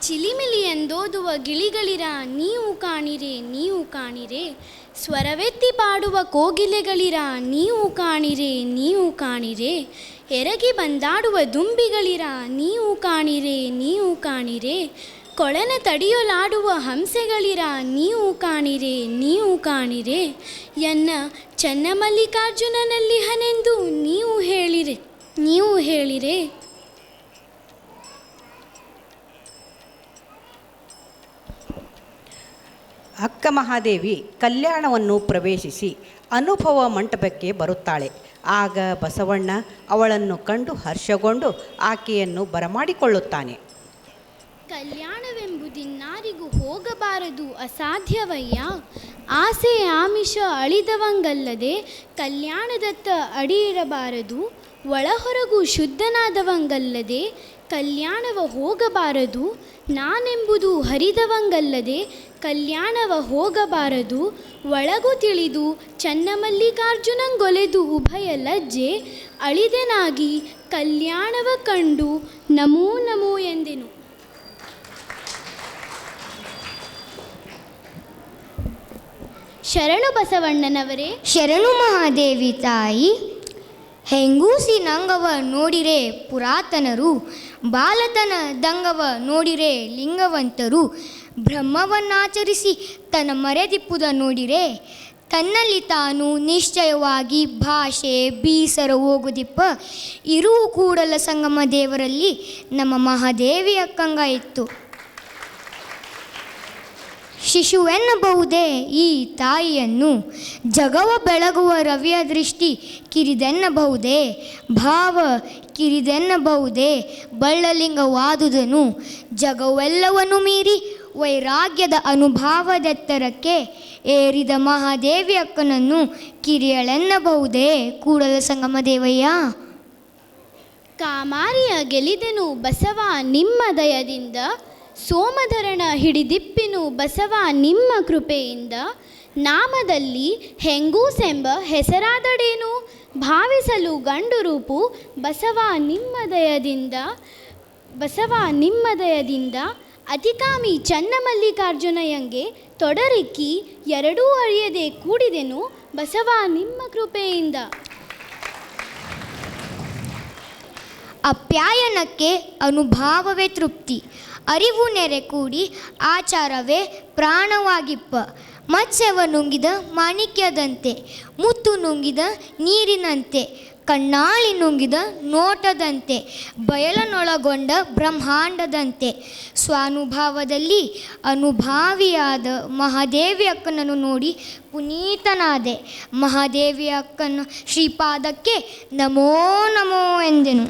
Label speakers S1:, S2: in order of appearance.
S1: ಚಿಲಿಮಿಲಿ ಎಂದೋದುವ ಗಿಳಿಗಳಿರ ನೀವು ಕಾಣಿರೆ ನೀವು ಕಾಣಿರೆ, ಸ್ವರವೆತ್ತಿ ಪಾಡುವ ಕೋಗಿಲೆಗಳಿರ ನೀವು ಕಾಣಿರೆ ನೀವು ಕಾಣಿರೆ, ಎರಗಿ ಬಂದಾಡುವ ದುಂಬಿಗಳಿರ ನೀವು ಕಾಣಿರೆ ನೀವು ಕಾಣಿರೆ, ಕೊಳನ ತಡಿಯಲಾಡುವ ಹಂಸೆಗಳಿರ ನೀವು ಕಾಣಿರೆ ನೀವು ಕಾಣಿರೆ, ಎನ್ನ ಚನ್ನಮಲ್ಲಿಕಾರ್ಜುನನಲ್ಲಿ ಹನೆಂದು ನೀವು ಹೇಳಿರೆ ನೀವು ಹೇಳಿರೆ.
S2: ಅಕ್ಕ ಮಹಾದೇವಿ ಕಲ್ಯಾಣವನ್ನು ಪ್ರವೇಶಿಸಿ ಅನುಭವ ಮಂಟಪಕ್ಕೆ ಬರುತ್ತಾಳೆ. ಆಗ ಬಸವಣ್ಣ ಅವಳನ್ನು ಕಂಡು ಹರ್ಷಗೊಂಡು ಆಕೆಯನ್ನು ಬರಮಾಡಿಕೊಳ್ಳುತ್ತಾನೆ.
S1: ಕಲ್ಯಾಣವೆಂಬುದಿನ್ನಾರಿಗೂ ಹೋಗಬಾರದು ಅಸಾಧ್ಯವಯ್ಯ, ಆಸೆ ಆಮಿಷ ಅಳಿದವಂಗಲ್ಲದೆ ಕಲ್ಯಾಣದತ್ತ ಅಡಿಯಿಡಬಾರದು, ಒಳಹೊರಗು ಶುದ್ಧನಾದವಂಗಲ್ಲದೆ ಕಲ್ಯಾಣವ ಹೋಗಬಾರದು, ನಾನೆಂಬುದು ಹರಿದವಂಗಲ್ಲದೆ ಕಲ್ಯಾಣವ ಹೋಗಬಾರದು, ಒಳಗು ತಿಳಿದು ಚನ್ನಮಲ್ಲಿಕಾರ್ಜುನಂಗೊಲೆದು ಉಭಯ ಲಜ್ಜೆ ಅಳಿದೆನಾಗಿ ಕಲ್ಯಾಣವ ಕಂಡು ನಮೋ ನಮೋ ಎಂದೆನು. ಶರಣು ಬಸವಣ್ಣನವರೇ.
S3: ಶರಣು ಮಹಾದೇವಿ ತಾಯಿ. ಹೆಂಗೂಸಿನಂಗವ ನೋಡಿರೆ ಪುರಾತನರು, ಬಾಲತನ ದಂಗವ ನೋಡಿರೆ ಲಿಂಗವಂತರು, ಬ್ರಹ್ಮವನ್ನಾಚರಿಸಿ ತನ್ನ ಮರೆದಿಪ್ಪುದ ನೋಡಿರೆ ತನ್ನಲ್ಲಿ ತಾನು ನಿಶ್ಚಯವಾಗಿ ಭಾಷೆ ಬೀಸರ ಹೋಗುದಿಪ್ಪ ಇರುವ ಕೂಡಲ ಸಂಗಮ ದೇವರಲ್ಲಿ ನಮ್ಮ ಮಹಾದೇವಿ ಅಕ್ಕಂಗ ಇತ್ತು. ಶಿಶುವೆನ್ನಬಹುದೇ ಈ ತಾಯಿಯನ್ನು, ಜಗವ ಬೆಳಗುವ ರವಿಯ ದೃಷ್ಟಿ ಕಿರಿದೆನ್ನಬಹುದೇ, ಭಾವ ಕಿರಿದೆನ್ನಬಹುದೇ, ಬಳ್ಳಲಿಂಗವಾದುದನು ಜಗವೆಲ್ಲವನ್ನು ಮೀರಿ ವೈರಾಗ್ಯದ ಅನುಭಾವದೆತ್ತರಕ್ಕೆ ಏರಿದ ಮಹಾದೇವಿ ಅಕ್ಕನನ್ನು ಕಿರಿಯಳೆನ್ನಬಹುದೇ ಕೂಡಲ ಸಂಗಮ ದೇವಯ್ಯ.
S1: ಕಾಮಾರಿಯ ಗೆಲಿದೆನು ಬಸವ ನಿಮ್ಮ ದಯದಿಂದ, ಸೋಮಧರಣ ಹಿಡಿದಿಪ್ಪಿನು ಬಸವ ನಿಮ್ಮ ಕೃಪೆಯಿಂದ, ನಾಮದಲ್ಲಿ ಹೆಂಗೂಸೆಂಬ ಹೆಸರಾದಡೇನು ಭಾವಿಸಲು ಗಂಡು ರೂಪು ಬಸವ ನಿಮ್ಮ ದಯದಿಂದ, ಬಸವ ನಿಮ್ಮ ದಯದಿಂದ, ಅತಿಕಾಮಿ ಚನ್ನಮಲ್ಲಿಕಾರ್ಜುನಯ್ಯಂಗೆ ತೊಡರಿಕ್ಕಿ ಎರಡೂ ಅರಿಯದೆ ಕೂಡಿದೆನು ಬಸವ ನಿಮ್ಮ ಕೃಪೆಯಿಂದ.
S3: ಅಪ್ಯಾಯನಕ್ಕೆ ಅನುಭಾವವೇ ತೃಪ್ತಿ, ಅರಿವು ನೆರೆ ಕೂಡಿ ಆಚಾರವೇ ಪ್ರಾಣವಾಗಿಪ್ಪ, ಮತ್ಸ್ಯವ ನುಂಗಿದ ಮಾಣಿಕ್ಯದಂತೆ, ಮುತ್ತು ನುಂಗಿದ ನೀರಿನಂತೆ, ಕಣ್ಣಾಳಿ ನುಂಗಿದ ನೋಟದಂತೆ, ಬಯಲನೊಳಗೊಂಡ ಬ್ರಹ್ಮಾಂಡದಂತೆ, ಸ್ವಾನುಭಾವದಲ್ಲಿ ಅನುಭಾವಿಯಾದ ಮಹಾದೇವಿ ಅಕ್ಕನನ್ನು ನೋಡಿ ಪುನೀತನಾದೆ. ಮಹಾದೇವಿ ಅಕ್ಕನ ಶ್ರೀಪಾದಕ್ಕೆ ನಮೋ ನಮೋ ಎಂದೆನು.